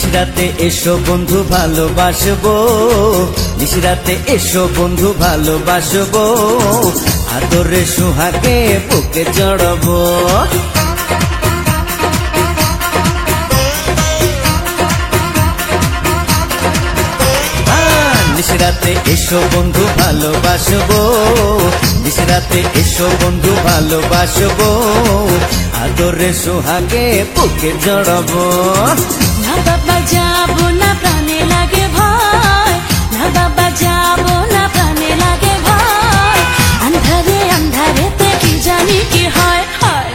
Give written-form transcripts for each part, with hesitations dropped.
নিশরাতে এসো বন্ধু ভালোবাসবো, নিশরাতে এসো বন্ধু ভালোবাসবো, আদরে সোহাগে বুকে জড়াবো। নিশরাতে এসো বন্ধু ভালোবাসবো, নিশরাতে এসো বন্ধু ভালোবাসবো, আদরে সোহাগে বুকে জড়াবো। না বাবা যাবো না, প্রাণে লাগে ভয়, না বাবা যাবো না, প্রাণে লাগে ভয়, আন্ধারে আন্ধারেতে কি জানি কি হয় হয়।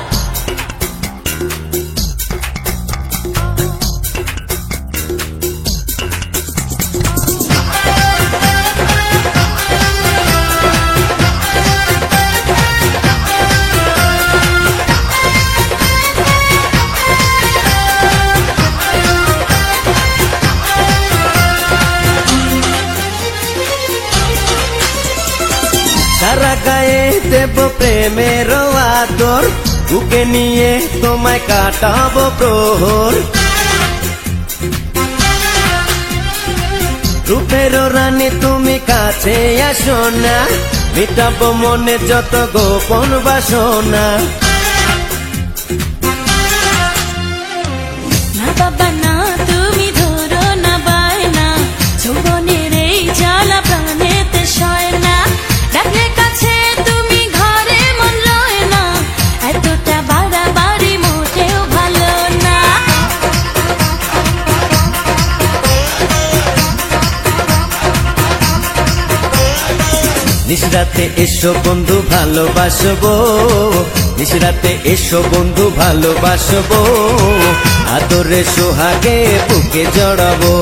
সারা গায়ে দেব প্রেমের আদর, বুকে নিয়ে তোমায় কাটাবো প্রহর। রূপের রানী তুমি কাছে আসো না, মিটাবো মনে যত গোপন বাসনা। না বাবা না, তুমি ধরো না বায়না, যৌবনের এই জ্বালা প্রাণেতে সয় না, ডাকলে কাছে তুমি ঘরে মন লয় না, এতটা বাড়াবাড়ি মোটেও ভালো না। নিশরাতে এসো বন্ধু ভালোবাসবো, নিশরাতে এসো বন্ধু ভালোবাসবো, আদরে সোহাগে বুকে জড়াবো।